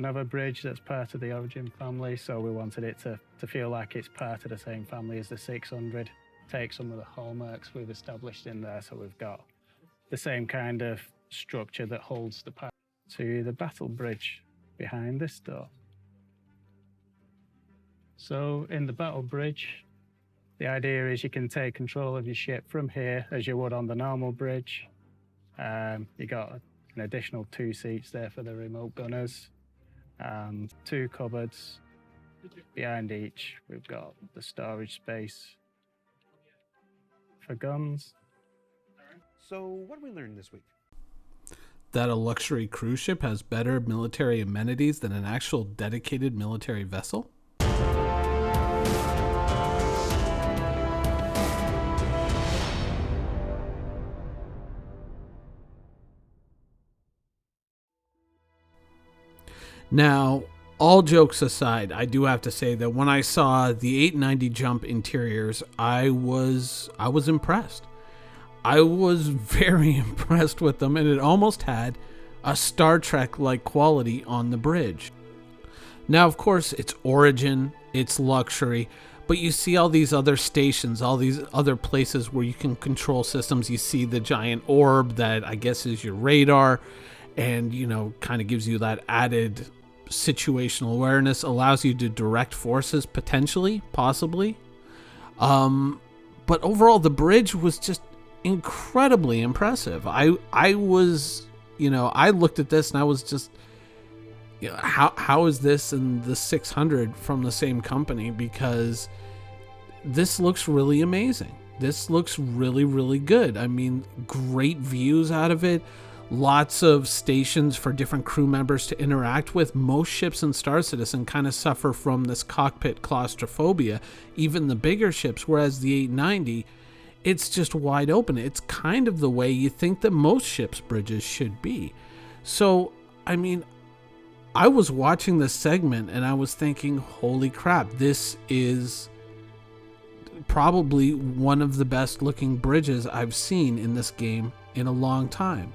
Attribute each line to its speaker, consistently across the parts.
Speaker 1: another bridge that's part of the Origin family, so we wanted it to feel like it's part of the same family as the 600. Take some of the hallmarks we've established in there, so we've got the same kind of structure that holds the path to the battle bridge behind this door. So in the battle bridge, the idea is you can take control of your ship from here as you would on the normal bridge. You got an additional 2 seats there for the remote gunners, and 2 cupboards. Behind each, we've got the storage space for guns.
Speaker 2: So what did we learn this week?
Speaker 3: That a luxury cruise ship has better military amenities than an actual dedicated military vessel? Now, all jokes aside, I do have to say that when I saw the 890 Jump interiors, I was impressed. I was very impressed with them, and it almost had a Star Trek-like quality on the bridge. Now, of course, it's Origin, it's luxury, but you see all these other stations, all these other places where you can control systems. You see the giant orb that I guess is your radar, and, you know, kind of gives you that added situational awareness, allows you to direct forces potentially, possibly. But overall, the bridge was just incredibly impressive. I was, you know, I looked at this and I was just, you know, how is this and the 600 from the same company? Because this looks really amazing. This looks really, really good. I mean, great views out of it. Lots of stations for different crew members to interact with. Most ships in Star Citizen kind of suffer from this cockpit claustrophobia, even the bigger ships, whereas the 890, it's just wide open. It's kind of the way you think that most ships' bridges should be. So, I mean, I was watching this segment and I was thinking, holy crap, this is probably one of the best looking bridges I've seen in this game in a long time.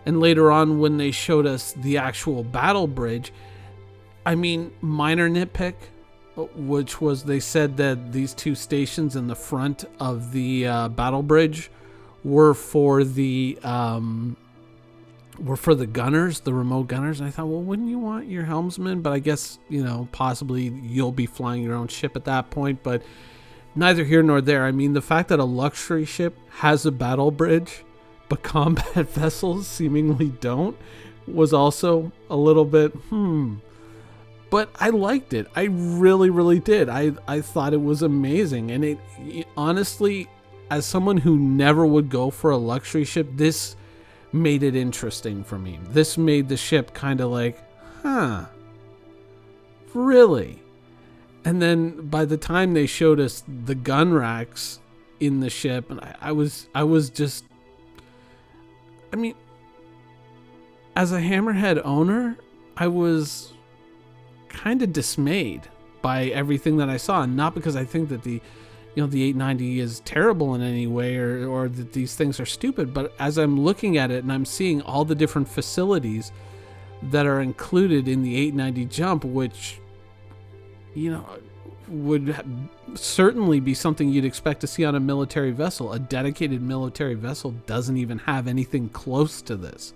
Speaker 3: And later on, when they showed us the actual battle bridge, I mean, minor nitpick, which was they said that these 2 stations in the front of the battle bridge were for the gunners, the remote gunners. And I thought, well, wouldn't you want your helmsman? But I guess, you know, possibly you'll be flying your own ship at that point. But neither here nor there. I mean, the fact that a luxury ship has a battle bridge, but combat vessels seemingly don't, was also a little bit, But I liked it. I really, really did. I thought it was amazing. And it honestly, as someone who never would go for a luxury ship, this made it interesting for me. This made the ship kind of like, really? And then by the time they showed us the gun racks in the ship, and I was just, I mean, as a Hammerhead owner, I was kind of dismayed by everything that I saw, and not because I think that the 890 is terrible in any way or that these things are stupid, but as I'm looking at it and I'm seeing all the different facilities that are included in the 890 Jump, which, you know, would certainly be something you'd expect to see on a military vessel. A dedicated military vessel doesn't even have anything close to this.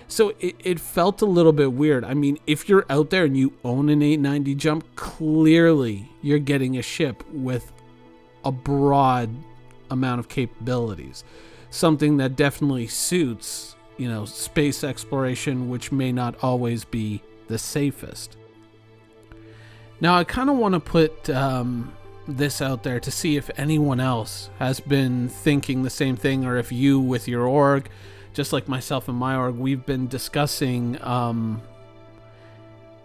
Speaker 3: So it felt a little bit weird. I mean, if you're out there and you own an 890 Jump, clearly you're getting a ship with a broad amount of capabilities. Something that definitely suits, you know, space exploration, which may not always be the safest. Now, I kind of want to put this out there to see if anyone else has been thinking the same thing, or if you, with your org, just like myself and my org, we've been discussing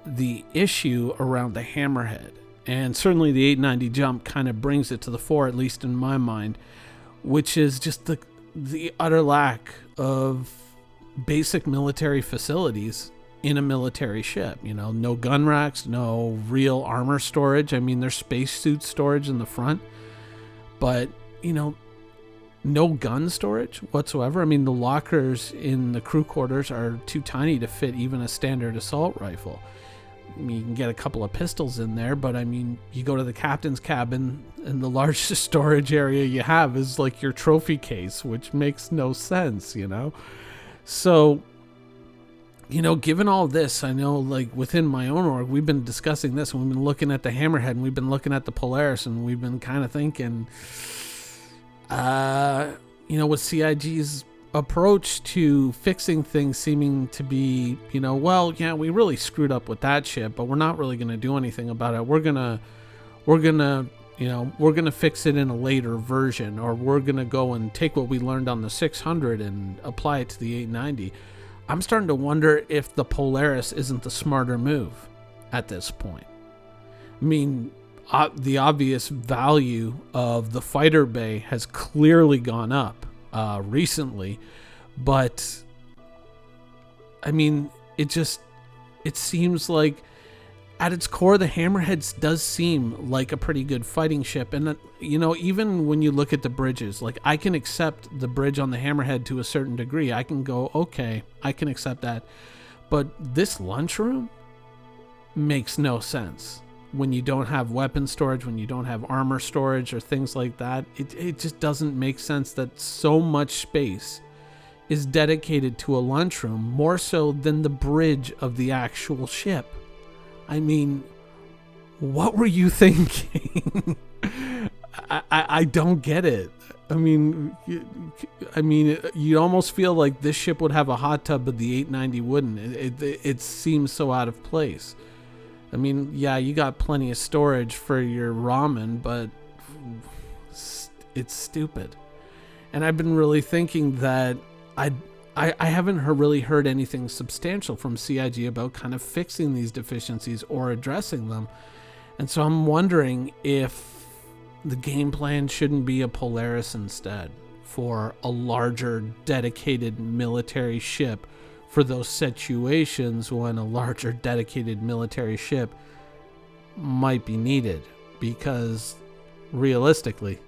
Speaker 3: the issue around the Hammerhead. And certainly the 890 Jump kind of brings it to the fore, at least in my mind, which is just the utter lack of basic military facilities in a military ship. You know, no gun racks, no real armor storage. I mean, there's spacesuit storage in the front, but, you know, no gun storage whatsoever. I mean, the lockers in the crew quarters are too tiny to fit even a standard assault rifle. I mean, you can get a couple of pistols in there, but I mean, you go to the captain's cabin and the largest storage area you have is like your trophy case, which makes no sense, you know? So, you know, given all this, I know like within my own org, we've been discussing this and we've been looking at the Hammerhead and we've been looking at the Polaris and we've been kind of thinking, you know, with CIG's approach to fixing things seeming to be, you know, well, yeah, we really screwed up with that ship, but we're not really going to do anything about it. We're gonna fix it in a later version, or we're gonna go and take what we learned on the 600 and apply it to the 890. I'm starting to wonder if the Polaris isn't the smarter move at this point. I mean, the obvious value of the fighter bay has clearly gone up recently, but I mean, it seems like at its core, the Hammerhead does seem like a pretty good fighting ship. And, you know, even when you look at the bridges, like I can accept the bridge on the Hammerhead to a certain degree. I can go, okay, I can accept that. But this lunchroom makes no sense when you don't have weapon storage, when you don't have armor storage or things like that. It just doesn't make sense that so much space is dedicated to a lunchroom, more so than the bridge of the actual ship. I mean, what were you thinking? I don't get it. I mean, you almost feel like this ship would have a hot tub, but the 890 wouldn't. It seems so out of place. I mean, yeah, you got plenty of storage for your ramen, but it's stupid. And I've been really thinking that I haven't really heard anything substantial from CIG about kind of fixing these deficiencies or addressing them. And so I'm wondering if the game plan shouldn't be a Polaris instead, for a larger dedicated military ship for those situations when a larger dedicated military ship might be needed. Because realistically,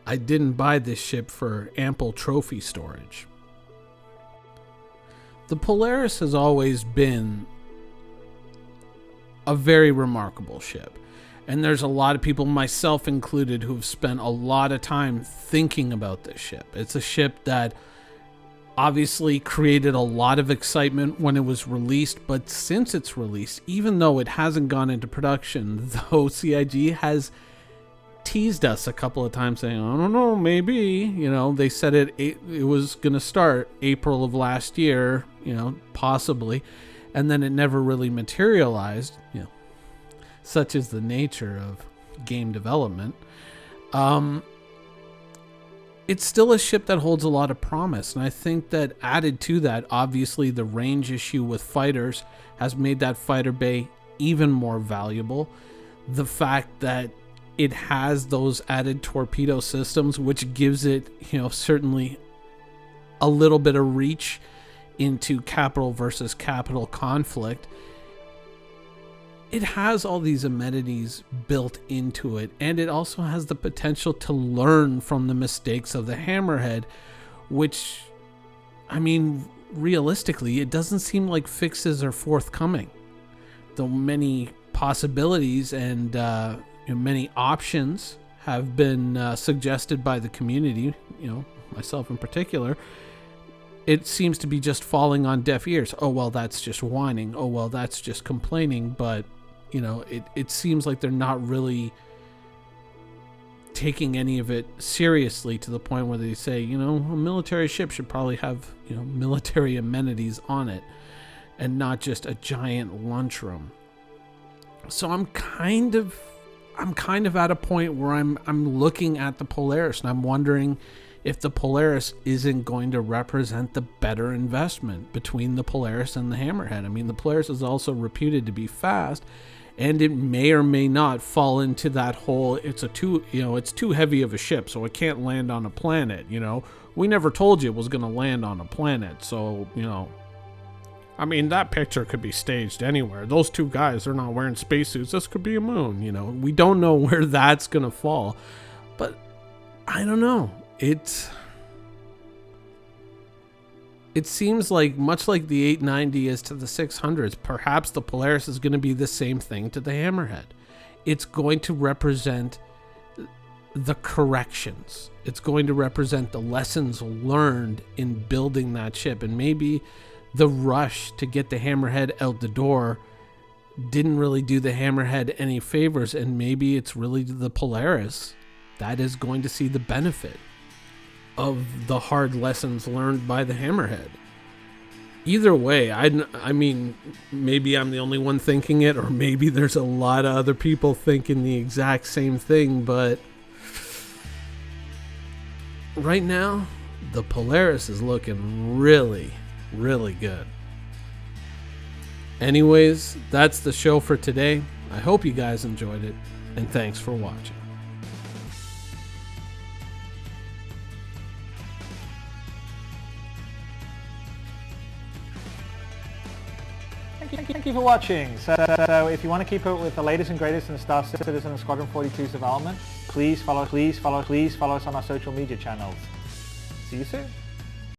Speaker 3: I didn't buy this ship for ample trophy storage. The Polaris has always been a very remarkable ship. And there's a lot of people, myself included, who've spent a lot of time thinking about this ship. It's a ship that obviously created a lot of excitement when it was released, but since it's released, even though it hasn't gone into production, though CIG has teased us a couple of times saying, I don't know, maybe, you know, they said it was going to start April of last year, you know, possibly, and then it never really materialized, you know, such is the nature of game development. It's still a ship that holds a lot of promise, and I think that added to that, obviously the range issue with fighters has made that fighter bay even more valuable. The fact that it has those added torpedo systems, which gives it, you know, certainly a little bit of reach into capital versus capital conflict. It has all these amenities built into it, and it also has the potential to learn from the mistakes of the Hammerhead, which, I mean, realistically, it doesn't seem like fixes are forthcoming. Though many possibilities and many options have been suggested by the community, you know, myself in particular, it seems to be just falling on deaf ears. Oh, well, that's just whining. Oh, well, that's just complaining. But, you know, it seems like they're not really taking any of it seriously to the point where they say, you know, a military ship should probably have, you know, military amenities on it and not just a giant lunchroom. So I'm kind of at a point where I'm looking at the Polaris and I'm wondering if the Polaris isn't going to represent the better investment between the Polaris and the Hammerhead. I mean, the Polaris is also reputed to be fast, and it may or may not fall into that whole, it's too heavy of a ship, so it can't land on a planet, you know. We never told you it was going to land on a planet, so, you know. I mean, that picture could be staged anywhere. Those two guys, they're not wearing spacesuits. This could be a moon, you know. We don't know where that's going to fall. But I don't know. It's it seems like, much like the 890 is to the 600s, perhaps the Polaris is going to be the same thing to the Hammerhead. It's going to represent the corrections. It's going to represent the lessons learned in building that ship. And maybe the rush to get the Hammerhead out the door didn't really do the Hammerhead any favors, and maybe it's really the Polaris that is going to see the benefit of the hard lessons learned by the Hammerhead. Either way, I mean, maybe I'm the only one thinking it, or maybe there's a lot of other people thinking the exact same thing, but right now, the Polaris is looking really, really good. Anyways, that's the show for today. I hope you guys enjoyed it, and thanks for watching.
Speaker 4: Thank you for watching. So if you want to keep up with the latest and greatest in the Star Citizen and Squadron 42's development, please follow us on our social media channels. See you soon.